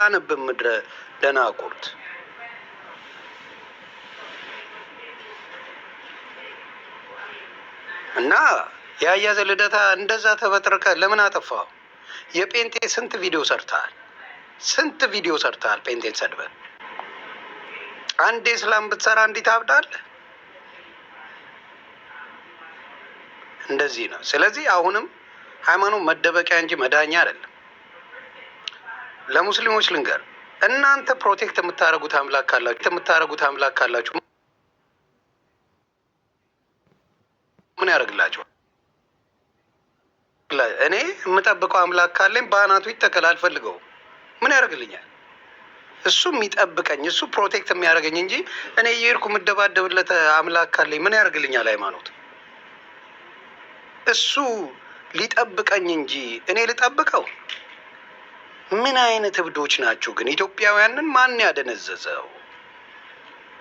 አንብም ምድረ ደናቁርት እና ያያዘ ልደታ እንደዛ ተበጥረቀ ለምን አጠፋው? የጴንጤ ስንት ቪዲዮ ሰርተሃል? ስንት ቪዲዮ ሰርተሃል? ጴንጤን ሰድበ አንዴ እስላም ብትሰራ እንዲህ ታብዳለህ። እንደዚህ ነው። ስለዚህ አሁንም ሃይማኖት መደበቂያ እንጂ መዳኛ አይደለም። ለሙስሊሞች ልንገር፣ እናንተ ፕሮቴክት የምታደርጉት አምላክ ካላችሁ ምን ያደርግላችኋል? እኔ የምጠብቀው አምላክ ካለኝ በአናቱ ይተከል፣ አልፈልገውም። ምን ያደርግልኛል? እሱ የሚጠብቀኝ እሱ ፕሮቴክት የሚያደርገኝ እንጂ እኔ እየሄድኩ የምደባደብለት አምላክ ካለኝ ምን ያደርግልኛል? ሃይማኖት እሱ ሊጠብቀኝ እንጂ እኔ ልጠብቀው? ምን አይነት እብዶች ናችሁ ግን? ኢትዮጵያውያንን ማን ያደነዘዘው?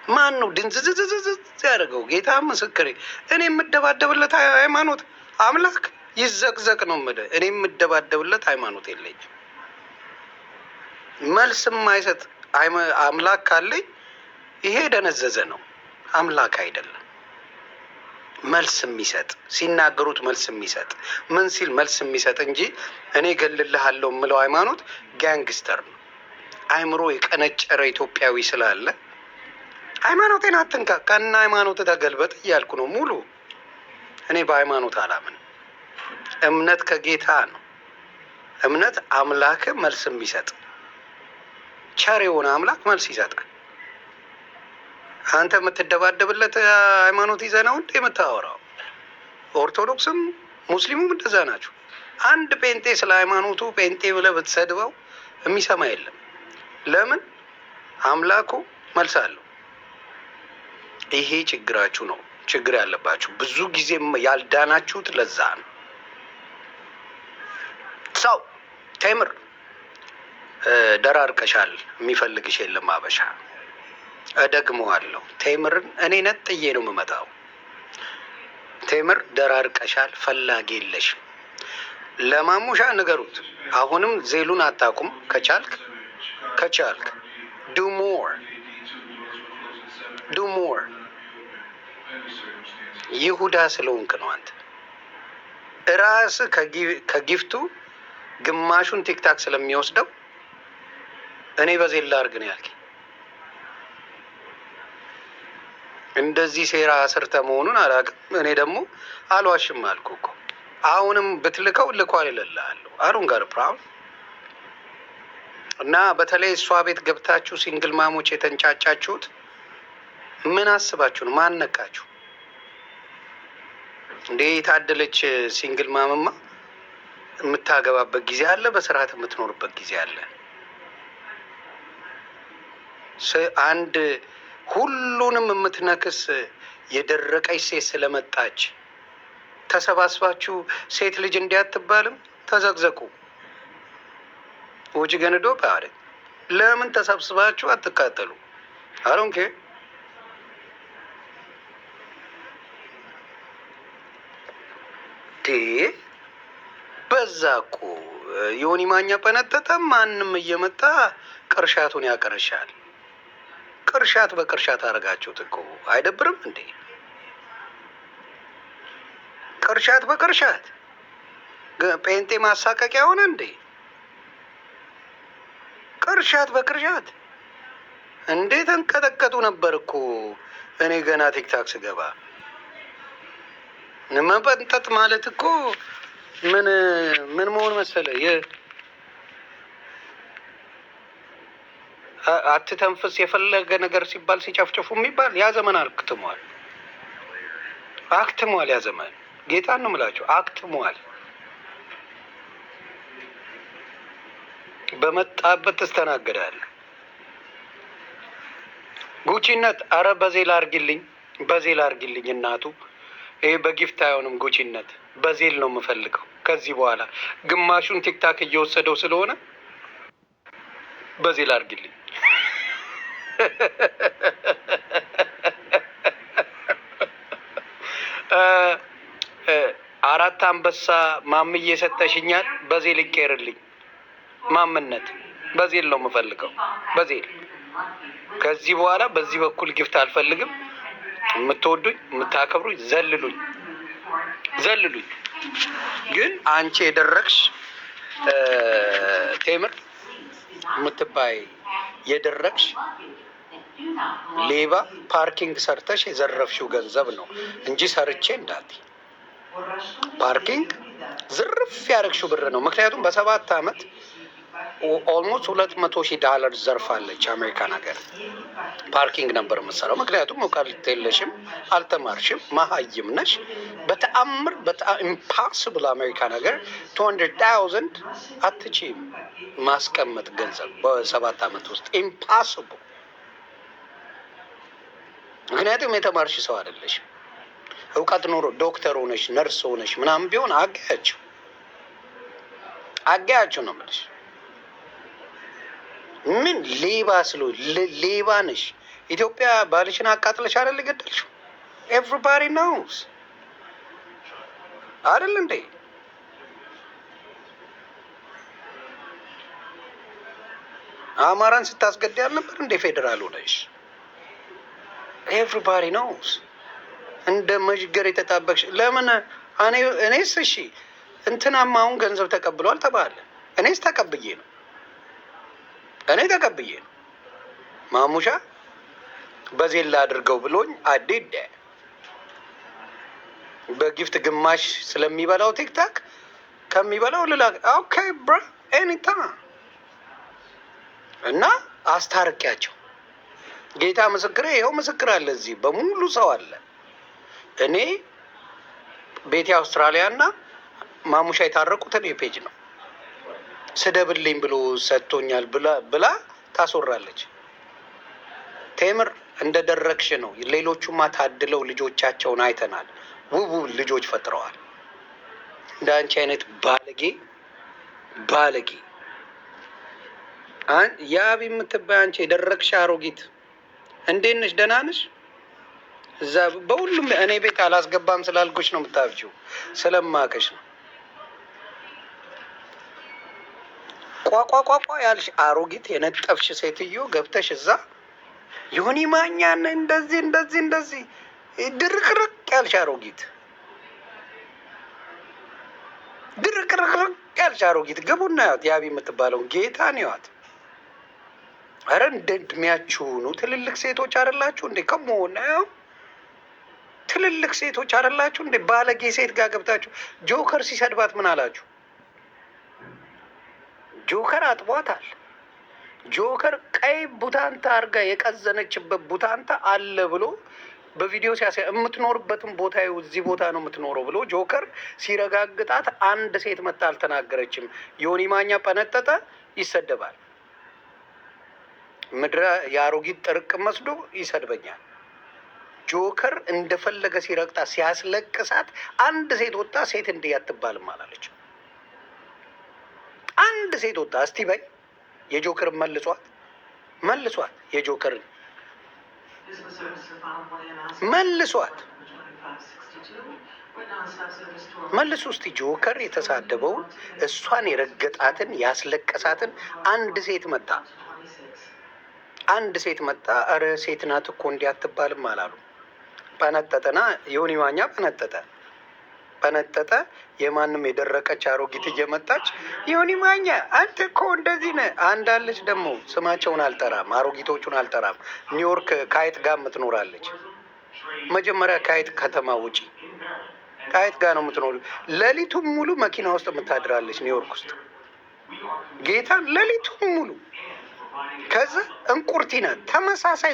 ማን ነው ድንዝዝዝዝ ያደርገው? ጌታ ምስክሬ፣ እኔ የምደባደብለት ሃይማኖት አምላክ ይዘቅዘቅ ነው የምልህ። እኔ የምደባደብለት ሃይማኖት የለኝም። መልስ የማይሰጥ አምላክ ካለኝ ይሄ ደነዘዘ ነው፣ አምላክ አይደለም። መልስ የሚሰጥ ሲናገሩት መልስ የሚሰጥ ምን ሲል መልስ የሚሰጥ እንጂ እኔ ገልልሃለሁ የምለው ሃይማኖት ጋንግስተር ነው። አይምሮ የቀነጨረ ኢትዮጵያዊ ስላለ ሃይማኖቴን አትንካ፣ ከና ሃይማኖት ተገልበጥ እያልኩ ነው ሙሉ። እኔ በሃይማኖት አላምን። እምነት ከጌታ ነው። እምነት አምላክ መልስ የሚሰጥ ቸር የሆነ አምላክ መልስ ይሰጣል። አንተ የምትደባደብለት ሃይማኖት ይዘህ ነው እንዴ የምታወራው? ኦርቶዶክስም ሙስሊሙም እንደዛ ናቸው። አንድ ጴንጤ ስለ ሃይማኖቱ ጴንጤ ብለህ ብትሰድበው የሚሰማ የለም። ለምን? አምላኩ መልስ አለው። ይሄ ችግራችሁ ነው፣ ችግር ያለባችሁ ብዙ ጊዜ ያልዳናችሁት ለዛ ነው። ሰው ቴምር ደራርቀሻል፣ የሚፈልግሽ የለም አበሻ። እደግመዋለሁ፣ ቴምርን እኔ ነጥዬ ነው የምመጣው። ቴምር ደራርቀሻል፣ ፈላጊ የለሽም። ለማሙሻ ንገሩት። አሁንም ዜሉን አታቁም። ከቻልክ ዱ ሞር ይሁዳ ስለሆንክ ነው። አንተ ራስህ ከጊፍቱ ግማሹን ቲክታክ ስለሚወስደው እኔ በዜላ አርግ ነው ያልከኝ። እንደዚህ ሴራ አስርተ መሆኑን አላውቅም። እኔ ደግሞ አልዋሽም አልኩ እኮ። አሁንም ብትልከው ልኳል ይለልሃለሁ። አሩን ጋር ፕራም እና በተለይ እሷ ቤት ገብታችሁ ሲንግል ማሞች የተንጫጫችሁት ምን አስባችሁ ነው? ማን ነቃችሁ እንዴ? የታደለች ሲንግል ማምማ የምታገባበት ጊዜ አለ፣ በስርዓት የምትኖርበት ጊዜ አለ። አንድ ሁሉንም የምትነክስ የደረቀች ሴት ስለመጣች ተሰባስባችሁ ሴት ልጅ እንዲያትባልም ተዘግዘቁ። ውጭ ገንዶ ባለ ለምን ተሰብስባችሁ አትቃጠሉ? አሮንኬ በዛ እኮ ዮኒ ማኛ በነጠጠ ማንም እየመጣ ቅርሻቱን ያቀርሻል። ቅርሻት በቅርሻት አደረጋችሁት እኮ አይደብርም እንዴ? ቅርሻት በቅርሻት ጴንጤ ማሳቀቂያ ሆነ እንዴ? ቅርሻት በቅርሻት እንዴት እንቀጠቀጡ ነበር እኮ። እኔ ገና ቲክታክ ስገባ መጠንጠጥ ማለት እኮ ምን መሆን መሰለ? አትተንፍስ የፈለገ ነገር ሲባል ሲጨፍጭፉ የሚባል ያ ዘመን አክትሟል። ያ ዘመን ጌታን ነው የምላቸው፣ አክትሟል። በመጣበት ትስተናገዳለህ። ጉቺነት አረ በዜል አርጊልኝ እናቱ። ይሄ በጊፍት አይሆንም። ጉቺነት በዜል ነው የምፈልገው ከዚህ በኋላ። ግማሹን ቲክታክ እየወሰደው ስለሆነ በዜል አርጊልኝ። አራት አንበሳ ማምዬ ሰጠሽኛል። በዜል ይቀርልኝ ማምነት በዜል ነው የምፈልገው፣ በዜል። ከዚህ በኋላ በዚህ በኩል ጊፍት አልፈልግም። የምትወዱኝ የምታከብሩኝ ዘልሉኝ፣ ዘልሉኝ። ግን አንቺ የደረግሽ ቴምር የምትባይ የደረግሽ ሌባ ፓርኪንግ ሰርተሽ የዘረፍሽው ገንዘብ ነው እንጂ ሰርቼ እንዳትዪ። ፓርኪንግ ዝርፍ ያደረግሽው ብር ነው። ምክንያቱም በ7 ዓመት ኦልሞስት $200,000 ዘርፋለች አሜሪካን ሀገር። ፓርኪንግ ነበር የምትሰራው። ምክንያቱም እውቀት የለሽም፣ አልተማርሽም፣ መሀይም ነሽ። በተአምር ኢምፓስብል አሜሪካን ሀገር 200,000 አትችይም ማስቀመጥ ገንዘብ በ7 ዓመት ውስጥ ኢምፓስብል። ምክንያቱም የተማርሽ ሰው አይደለሽም። እውቀት ኖሮ ዶክተር ሆነሽ ነርስ ሆነሽ ምናምን ቢሆን አጋያችሁ ነው የምልሽ። ምን ሌባ ሌባ ነሽ። ኢትዮጵያ ባልሽን አቃጥለሽ አይደል ገደልሽው? ኤቭሪባዲ ኖውስ አይደል እንዴ? አማራን ስታስገድ ያልነበር እንዴ? ፌዴራል ሆነሽ ኤቭሪባዲ ኖውስ። እንደ መዥገር የተጣበቅሽ ለምን? እኔስ እሺ እንትናማ አሁን ገንዘብ ተቀብሏል ተባለ። እኔስ ተቀብዬ ነው ማሙሻ በዜላ አድርገው ብሎኝ አዴደ በጊፍት ግማሽ ስለሚበላው ቲክታክ ከሚበላው ልላ ኦኬ ብራ ኤኒታይም እና አስታርቂያቸው። ጌታ ምስክሬ፣ ይኸው ምስክር አለ፣ እዚህ በሙሉ ሰው አለ። እኔ ቤቴ አውስትራሊያ እና ማሙሻ የታረቁት እኔ ፔጅ ነው። ስደብልኝ ብሎ ሰጥቶኛል ብላ ታስወራለች። ቴምር እንደ ደረግሽ ነው። ሌሎቹማ ታድለው ልጆቻቸውን አይተናል። ውቡ ልጆች ፈጥረዋል። እንደ አንቺ አይነት ባለጌ ያቢ የምትባይ አንቺ የደረግሽ አሮጊት እንዴት ነሽ? ደህና ነሽ? እዛ በሁሉም እኔ ቤት አላስገባም ስላልኩሽ ነው የምታብጂው፣ ስለማቀሽ ነው። ቋቋቋቋ ያልሽ አሮጊት የነጠፍሽ ሴትዮ ገብተሽ እዛ ዮኒ ማኛን እንደዚህ ድርቅርቅ ያልሽ አሮጊት፣ ድርቅርቅ ያልሽ አሮጊት ግቡና ያት ያቢ የምትባለውን ጌታን ያት። አረ እንደ እድሜያችሁ ነው። ትልልቅ ሴቶች አይደላችሁ እንዴ? ከመሆነ ትልልቅ ሴቶች አይደላችሁ እንዴ? ባለጌ ሴት ጋር ገብታችሁ ጆከር ሲሰድባት ምን አላችሁ? ጆከር አጥቧታል። ጆከር ቀይ ቡታንታ አርጋ የቀዘነችበት ቡታንታ አለ ብሎ በቪዲዮ ሲያሳይ የምትኖርበትን ቦታ እዚህ ቦታ ነው የምትኖረው ብሎ ጆከር ሲረጋግጣት አንድ ሴት መጣ አልተናገረችም። ዮኒ ማኛ ጠነጠጠ፣ ይሰደባል። ምድረ የአሮጊት ጥርቅም መስዶ ይሰድበኛል። ጆከር እንደፈለገ ሲረግጣ ሲያስለቅሳት አንድ ሴት ወጣ፣ ሴት እንዲህ አትባልም አላለች። አንድ ሴት ወጣ እስቲ በይ የጆከርን መልሷት የጆከርን መልሷት መልሱ እስቲ። ጆከር የተሳደበውን እሷን የረገጣትን ያስለቀሳትን አንድ ሴት መጣ እረ ሴት ናት እኮ እንዲህ አትባልም አላሉ። ጠነጠጠና ዮኒ ማኛ ጠነጠጠ። የማንም የደረቀች አሮጊት እየመጣች ዮኒ ማኛ አንተ እኮ እንደዚህ ነህ። አንዳለች ደግሞ ስማቸውን አልጠራም፣ አሮጊቶቹን አልጠራም። ኒውዮርክ ከአይጥ ጋር የምትኖራለች። መጀመሪያ ከአይጥ ከተማ ውጪ ከአይጥ ጋር ነው የምትኖሩ። ሌሊቱን ሙሉ መኪና ውስጥ የምታድራለች ኒውዮርክ ውስጥ ጌታን ሌሊቱን ሙሉ። ከዛ እንቁርቲ ናት፣ ተመሳሳይ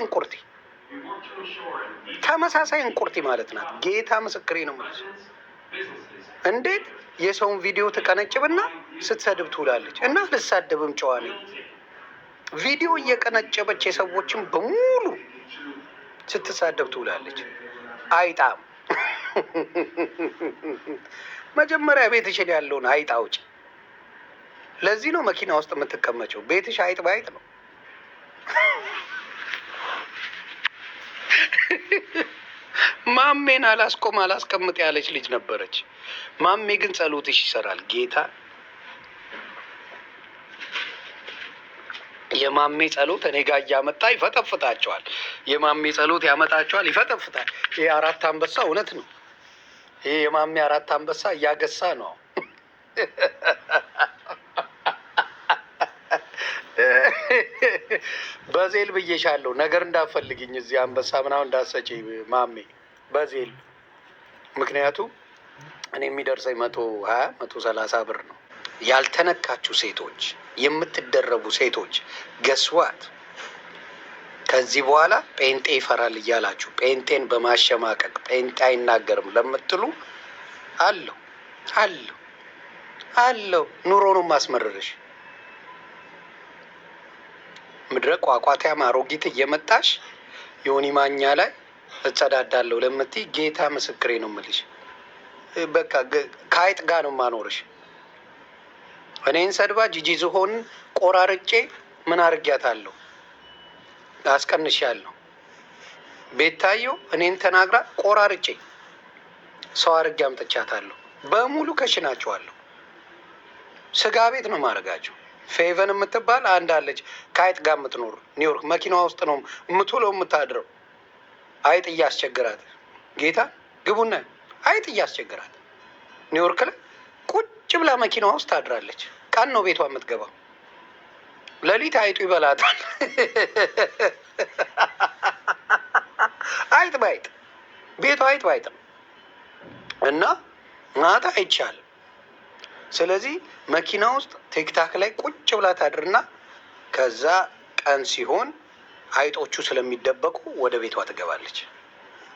እንቁርቲ ማለት ናት። ጌታ ምስክሬ ነው ማለት እንዴት የሰውን ቪዲዮ ትቀነጭብና ስትሰድብ ትውላለች። እና ልሳደብም ጨዋ ነኝ። ቪዲዮ እየቀነጨበች የሰዎችን በሙሉ ስትሳደብ ትውላለች። አይጣም መጀመሪያ ቤትሽን ያለውን አይጥ አውጪ። ለዚህ ነው መኪና ውስጥ የምትቀመጨው። ቤትሽ አይጥ በአይጥ ነው። ማሜን አላስቀምጥ ያለች ልጅ ነበረች። ማሜ ግን ጸሎትሽ ይሰራል ጌታ። የማሜ ጸሎት እኔ ጋር እያመጣ ይፈጠፍጣቸዋል። የማሜ ጸሎት ያመጣቸዋል፣ ይፈጠፍጣል። ይሄ አራት አንበሳ እውነት ነው። ይሄ የማሜ አራት አንበሳ እያገሳ ነው። በዜል ብዬሻለሁ። ነገር እንዳፈልግኝ እዚህ አንበሳ ምናምን እንዳሰጪ ማሜ በዜል። ምክንያቱም እኔ የሚደርሰኝ 120 130 ብር ነው። ያልተነካችሁ ሴቶች፣ የምትደረቡ ሴቶች ገስዋት ከዚህ በኋላ ጴንጤ ይፈራል እያላችሁ ጴንጤን በማሸማቀቅ ጴንጤ አይናገርም ለምትሉ አለው አለው አለው ኑሮንም ማስመረርሽ ምድረ ቋቋቲያም አሮጊት እየመጣሽ ዮኒ ማኛ ላይ እጸዳዳለሁ ለምትይ ጌታ ምስክሬ ነው የምልሽ። በቃ ከአይጥ ጋር ነው ማኖርሽ። እኔን ሰድባ ጂጂ ዝሆን ቆራርጬ ምን አርጊያታለሁ? አስቀንሻለሁ። ቤታየው እኔን ተናግራ ቆራርጬ ሰው አርጌ አምጥቻታለሁ። በሙሉ ከሽናቸዋለሁ። ስጋ ቤት ነው ማድረጋቸው። ፌቨን የምትባል አንድ አለች ከአይጥ ጋር የምትኖር ኒውዮርክ። መኪናዋ ውስጥ ነው የምትውለው የምታድረው። አይጥ እያስቸገራት ጌታ ግቡና አይጥ እያስቸገራት ኒውዮርክ ላይ ቁጭ ብላ መኪናዋ ውስጥ ታድራለች። ቀን ነው ቤቷ የምትገባው። ሌሊት አይጡ ይበላታል። አይጥ ባይጥ ቤቷ አይጥ ባይጥ ነው እና ማታ አይቻልም። ስለዚህ መኪና ውስጥ ቲክታክ ላይ ቁጭ ብላ ታድርና ከዛ ቀን ሲሆን አይጦቹ ስለሚደበቁ ወደ ቤቷ ትገባለች።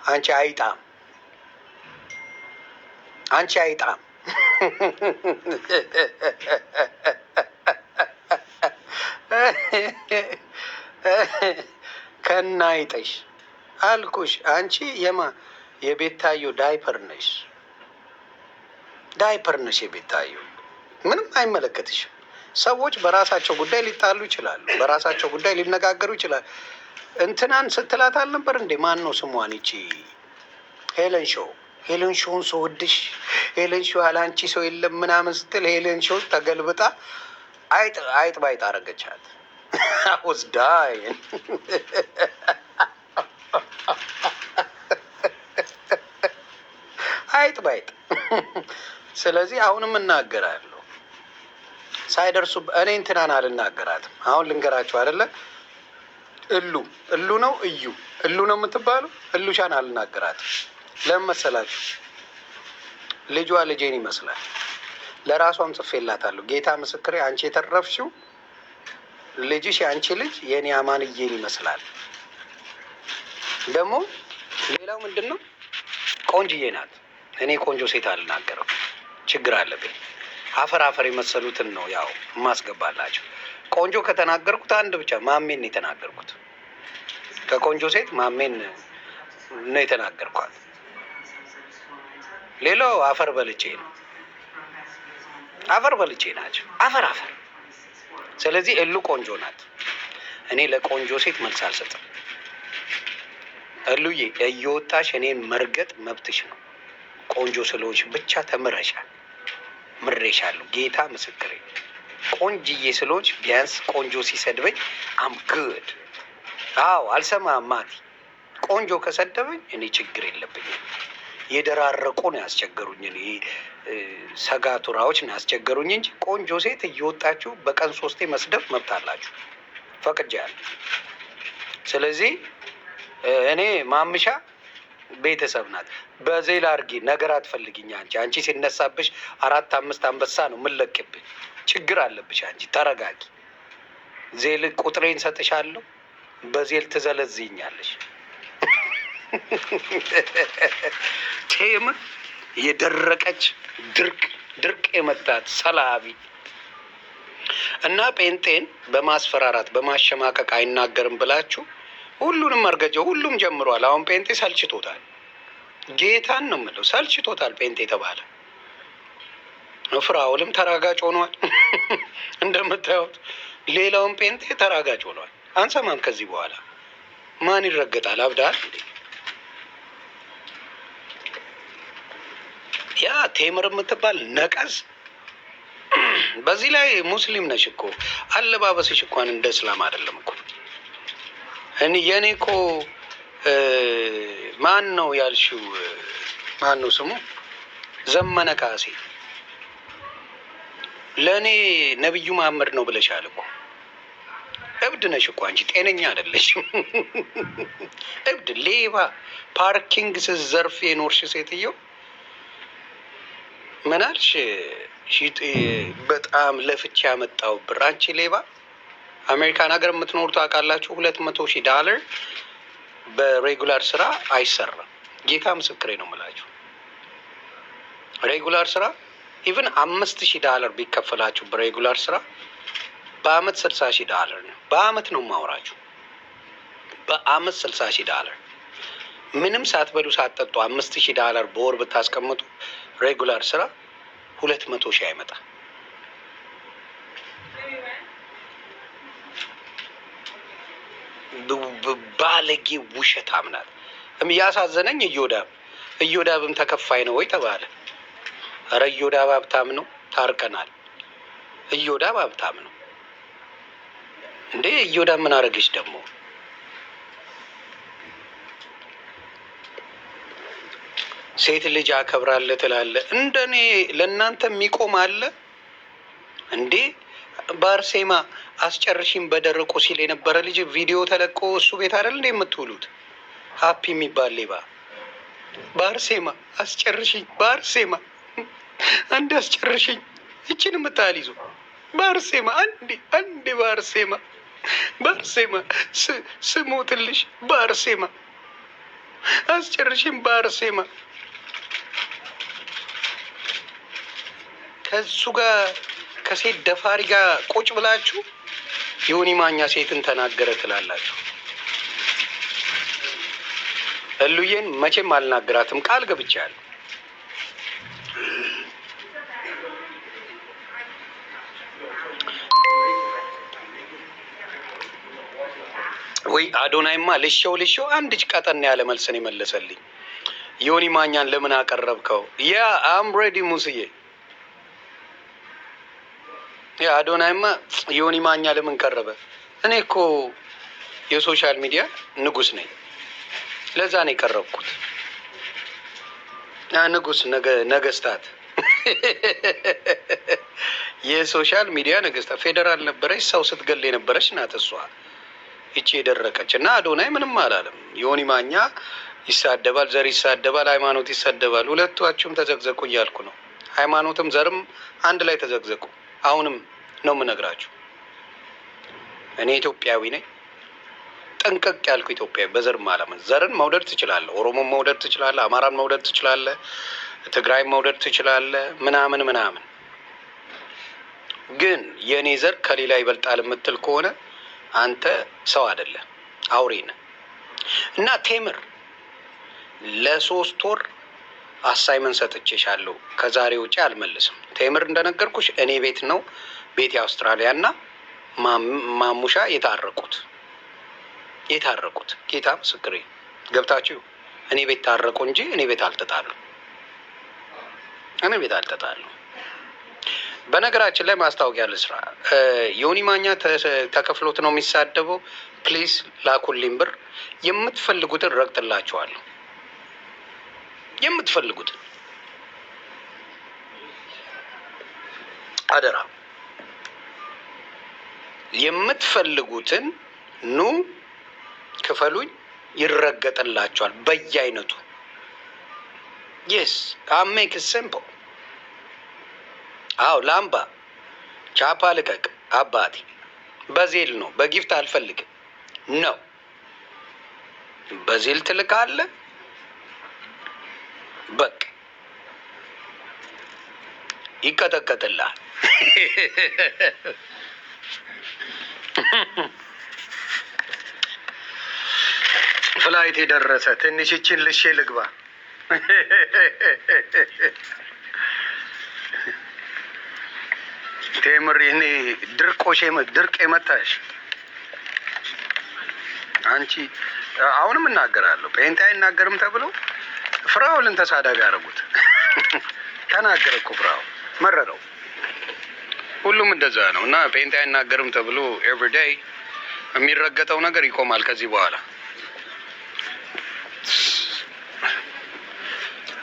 አንቺ አይጣም፣ አንቺ አይጣም ከናይጠሽ አልኩሽ። አንቺ የቤታዮ ዳይፐር ነሽ፣ ዳይፐር ነሽ የቤታዮ። ምንም አይመለከትሽም። ሰዎች በራሳቸው ጉዳይ ሊጣሉ ይችላሉ፣ በራሳቸው ጉዳይ ሊነጋገሩ ይችላሉ። እንትናን ስትላት አልነበር እንዴ? ማን ነው ስሟን? ይቺ ሄለን ሾው። ሄለን ሾውን ስወድሽ ሄለን ሾው ያለ አንቺ ሰው የለም ምናምን ስትል ሄለን ሾው ተገልብጣ አይጥ ባይጥ አረገቻት። ወስዳይ አይጥ ባይጥ። ስለዚህ አሁንም እናገራለሁ ሳይደርሱ እኔ እንትናን አልናገራትም። አሁን ልንገራችሁ አይደለ? እሉ ነው እሉ ነው የምትባሉ እሉሻን አልናገራትም። ለምን መሰላችሁ? ልጇ ልጄን ይመስላል። ለራሷም ጽፌላታለሁ። ጌታ ምስክሬ፣ አንቺ የተረፍሽው ልጅሽ የአንቺ ልጅ የእኔ አማንዬን ይመስላል። ደግሞ ሌላው ምንድን ነው? ቆንጅዬ ናት። እኔ ቆንጆ ሴት አልናገረው፣ ችግር አለብኝ። አፈር የመሰሉትን ነው ያው የማስገባላቸው። ቆንጆ ከተናገርኩት አንድ ብቻ ማሜን ነው የተናገርኩት። ከቆንጆ ሴት ማሜን ነው የተናገርኳት። ሌላው አፈር በልቼ ነው። አፈር በልቼ ናቸው። አፈር ስለዚህ እሉ ቆንጆ ናት። እኔ ለቆንጆ ሴት መልስ አልሰጥም። እሉዬ እየወጣሽ እኔን መርገጥ መብትሽ ነው። ቆንጆ ስለሆንሽ ብቻ ተምረሻል። ምሬሻለሁ። ጌታ ምስክሬ። ቆንጅዬ ስለሆንሽ ቢያንስ ቆንጆ ሲሰድበኝ አም ግድ። አዎ አልሰማም ማቲ። ቆንጆ ከሰደበኝ እኔ ችግር የለብኝም። የደራረቁ ነው ያስቸገሩኝ። እኔ ሰጋቱራዎች ነው ያስቸገሩኝ እንጂ ቆንጆ ሴት እየወጣችሁ በቀን 3 መስደብ መብት አላችሁ፣ ፈቅጃለሁ። ስለዚህ እኔ ማምሻ ቤተሰብ ናት። በዜል አርጊ ነገር አትፈልግኝ። አንቺ ሲነሳብሽ 4 5 አንበሳ ነው የምለቅብኝ። ችግር አለብሽ አንቺ። ተረጋጊ። ዜል ቁጥሬን ሰጥሻለሁ። በዜል ትዘለዝኛለሽ። ቴም የደረቀች ድርቅ የመታት ሰላቢ እና ጴንጤን በማስፈራራት በማሸማቀቅ አይናገርም ብላችሁ ሁሉንም መርገጃ ሁሉም ጀምሯል። አሁን ጴንጤ ሰልችቶታል። ጌታን ነው የምለው፣ ሰልችቶታል ጴንጤ የተባለ። ፍራውልም ተራጋጭ ሆኗል እንደምታዩት። ሌላውን ጴንጤ ተራጋጭ ሆኗል። አንሰማም ከዚህ በኋላ ማን ይረገጣል? አብዳል እንዴ? ያ ቴምር የምትባል ነቀዝ በዚህ ላይ ሙስሊም ነሽ እኮ አለባበስሽ እንኳን እንደ እስላም አይደለም እኮ። የኔ እኮ ማን ነው ያልሽው? ማን ነው ስሙ? ዘመነ ካሴ ለእኔ ነብዩ መሐመድ ነው ብለሻል እኮ። እብድ ነሽ እኮ አንቺ፣ ጤነኛ አይደለሽም። እብድ፣ ሌባ፣ ፓርኪንግ ስትዘርፍ የኖርሽ ሴትዮ ምን አልሽ? በጣም ለፍቼ ያመጣው ብር። አንቺ ሌባ፣ አሜሪካን ሀገር የምትኖሩ ታውቃላችሁ፣ $200,000 በሬጉላር ስራ አይሰራም። ጌታ ምስክሬ ነው የምላችሁ። ሬጉላር ስራ ኢቭን $5,000 ቢከፈላችሁ በሬጉላር ስራ በአመት $60,000 ነው። በአመት ነው የማወራችሁ። በአመት $60,000 ምንም ሳትበሉ ሳትጠጡ $5,000 በወር ብታስቀምጡ ሬጉላር ስራ 200,000 አይመጣ። ባለጌ ውሸታም ናት። ያሳዘነኝ እዮዳብም ተከፋይ ነው ወይ ተባለ። ኧረ እዮዳብ ሀብታም ነው፣ ታርቀናል። እዮዳብ ሀብታም ነው እንዴ? እዮዳብ ምን አረገች ደግሞ? ሴት ልጅ አከብራለሁ ትላለህ። እንደኔ ለእናንተ የሚቆም አለ እንዴ? በአርሴማ አስጨርሽኝ በደረቁ ሲል የነበረ ልጅ ቪዲዮ ተለቆ እሱ ቤት አይደል እንዴ የምትውሉት? ሀፒ የሚባል ሌባ በአርሴማ አስጨርሽኝ፣ በአርሴማ አንድ አስጨርሽኝ፣ ይችን የምታህል ይዞ በአርሴማ አንዴ በአርሴማ ስሞትልሽ፣ በአርሴማ አስጨርሽኝ፣ በአርሴማ ከሱ ጋር ከሴት ደፋሪ ጋር ቁጭ ብላችሁ ዮኒ ማኛ ሴትን ተናገረ ትላላችሁ። እሉዬን መቼም አልናገራትም፣ ቃል ገብቻለሁ። ወይ አዶናይማ ልሸው አንድች ቀጠን ያለ መልስን የመለሰልኝ። ዮኒ ማኛን ለምን አቀረብከው? ያ አም ሬዲ ሙስዬ። ያ አዶናይማ ዮኒ ማኛ ለምን ቀረበ? እኔ እኮ የሶሻል ሚዲያ ንጉስ ነኝ፣ ለዛ ነው የቀረብኩት። ንጉስ ነገስታት የሶሻል ሚዲያ ነገስታት። ፌዴራል ነበረች፣ ሰው ስትገል የነበረች ናት እሷ ይቺ የደረቀች። እና አዶናይ ምንም አላለም። ዮኒ ማኛ ይሳደባል፣ ዘር ይሳደባል፣ ሃይማኖት ይሳደባል። ሁለታችሁም ተዘግዘቁ እያልኩ ነው። ሃይማኖትም ዘርም አንድ ላይ ተዘግዘቁ። አሁንም ነው የምነግራችሁ። እኔ ኢትዮጵያዊ ነኝ፣ ጠንቀቅ ያልኩ ኢትዮጵያዊ። በዘር ማለምን ዘርን መውደድ ትችላለህ፣ ኦሮሞን መውደድ ትችላለህ፣ አማራን መውደድ ትችላለህ፣ ትግራይን መውደድ ትችላለህ፣ ምናምን። ግን የእኔ ዘር ከሌላ ይበልጣል የምትል ከሆነ አንተ ሰው አይደለም፣ አውሬ ነህ። እና ቴምር ለ3 ወር አሳይመንት ሰጥቼሻለሁ። ከዛሬ ውጪ አልመልስም። ቴምር እንደነገርኩሽ እኔ ቤት ነው፣ ቤት የአውስትራሊያ እና ማሙሻ የታረቁት ጌታ ምስክሬ። ገብታችሁ እኔ ቤት ታረቁ እንጂ እኔ ቤት አልተጣሉ። በነገራችን ላይ ማስታወቂያ ልስራ። ዮኒ ማኛ ተከፍሎት ነው የሚሳደበው። ፕሊዝ ላኩልኝ ብር። የምትፈልጉትን ረግጥላችኋለሁ። የምትፈልጉትን አደራ፣ የምትፈልጉትን ኑ ክፈሉኝ፣ ይረገጥላችኋል በየአይነቱ። የስ አሜክ ሲምፕል። አዎ ላምባ ቻፓ ልቀቅ አባቴ። በዜል ነው፣ በጊፍት አልፈልግም ነው። በዜል ትልካለህ፣ በቃ ይቀጠቀጥልሃል። ፍላይት የደረሰ ትንሽ ይችን ልሼ ልግባ። ቴምር እኔ ድርቅ የመታሽ አንቺ። አሁንም እናገራለሁ፣ ጴንጤ አይናገርም ተብሎ ፍራውልን ተሳዳቢ ያደረጉት። ተናገረ እኮ ፍራው መረረው። ሁሉም እንደዛ ነው። እና ጴንጤ አይናገርም ተብሎ ኤቭሪዴይ የሚረገጠው ነገር ይቆማል ከዚህ በኋላ።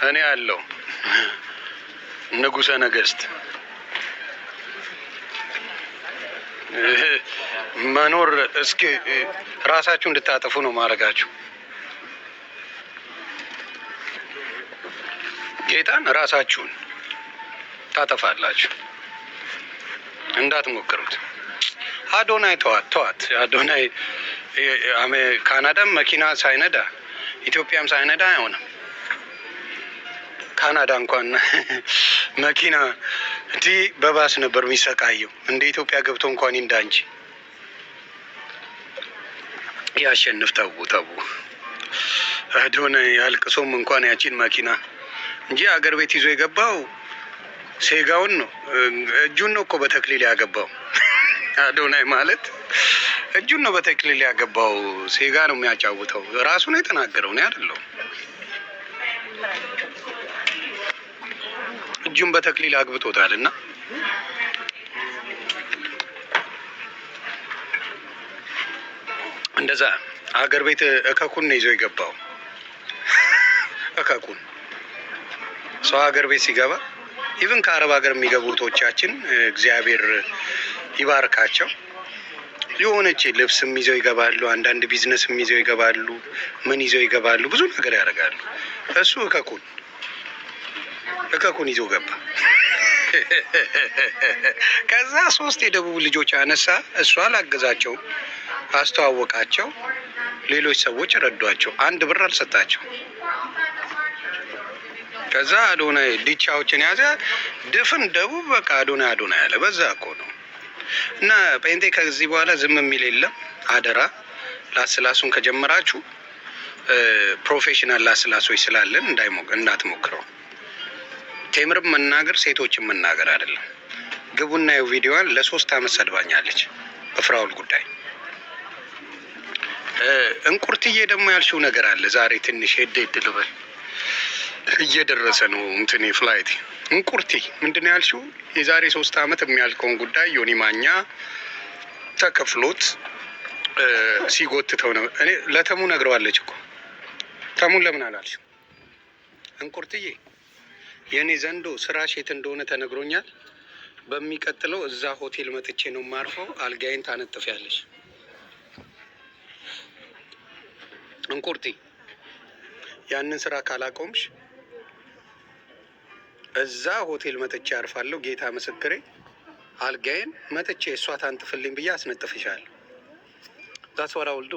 እኔ ያለው ንጉሠ ነገሥት መኖር እስኪ ራሳችሁ እንድታጠፉ ነው ማድረጋችሁ። ጌታን ራሳችሁን ታጠፋላችሁ፣ እንዳትሞክሩት። አዶናይ ተዋት። አዶናይ ካናዳም መኪና ሳይነዳ ኢትዮጵያም ሳይነዳ አይሆንም። ካናዳ እንኳን መኪና እንዲህ በባስ ነበር የሚሰቃየው። እንደ ኢትዮጵያ ገብቶ እንኳን እንዳንቺ ያሸንፍ። ተው። አዶናይ አልቅሶም እንኳን ያቺን መኪና እንጂ አገር ቤት ይዞ የገባው ሴጋውን ነው። እጁን ነው እኮ በተክሊል ያገባው። አዶናይ ማለት እጁን ነው በተክሊል ያገባው። ሴጋ ነው የሚያጫውተው። ራሱ ነው የተናገረው፣ ነው አይደለም። እጁን በተክሊል አግብቶታል። እና እንደዛ አገር ቤት እከኩን ነው ይዞ የገባው። እከኩን ሰው ሀገር ቤት ሲገባ ኢቭን ከአረብ ሀገር የሚገቡ እህቶቻችን እግዚአብሔር ይባርካቸው፣ የሆነች ልብስም ይዘው ይገባሉ። አንዳንድ ቢዝነስም ይዘው ይገባሉ። ምን ይዘው ይገባሉ? ብዙ ነገር ያደርጋሉ። እሱ እከኩን ይዞ ገባ። ከዛ 3 የደቡብ ልጆች አነሳ። እሱ አላገዛቸውም፣ አስተዋወቃቸው። ሌሎች ሰዎች ረዷቸው። 1 ብር አልሰጣቸው። ከዛ አዶናይ ዲቻዎችን ያዘ። ድፍን ደቡብ በቃ አዶናይ ያለ በዛ እኮ ነው። እና ጴንጤ ከዚህ በኋላ ዝም የሚል የለም። አደራ ላስላሱን ከጀመራችሁ ፕሮፌሽናል ላስላሶች ስላለን እንዳትሞክረው። ቴምርም መናገር ሴቶችን መናገር አይደለም። ግቡና የው ቪዲዮዋን ለ3 አመት ሰድባኛለች በፍራውል ጉዳይ። እንቁርትዬ ደግሞ ያልሽው ነገር አለ። ዛሬ ትንሽ ሄድ ልበል፣ እየደረሰ ነው እንትን ፍላይት። እንቁርቲ ምንድን ነው ያልሽው? የዛሬ 3 አመት የሚያልቀውን ጉዳይ ዮኒ ማኛ ተከፍሎት ሲጎትተው ነው። እኔ ለተሙ ነግረዋለች እኮ። ተሙን ለምን አላልሽው? እንቁርትዬ የእኔ ዘንዶ ስራሽ የት እንደሆነ ተነግሮኛል። በሚቀጥለው እዛ ሆቴል መጥቼ ነው ማርፈው። አልጋይን ታነጥፊያለሽ እንቁርቲ። ያንን ስራ ካላቆምሽ እዛ ሆቴል መጥቼ አርፋለሁ። ጌታ ምስክሬ፣ አልጋይን መጥቼ እሷ ታንጥፍልኝ ብዬ አስነጥፍሻለሁ። ዛትስ ዋት አይ ዊል ዱ።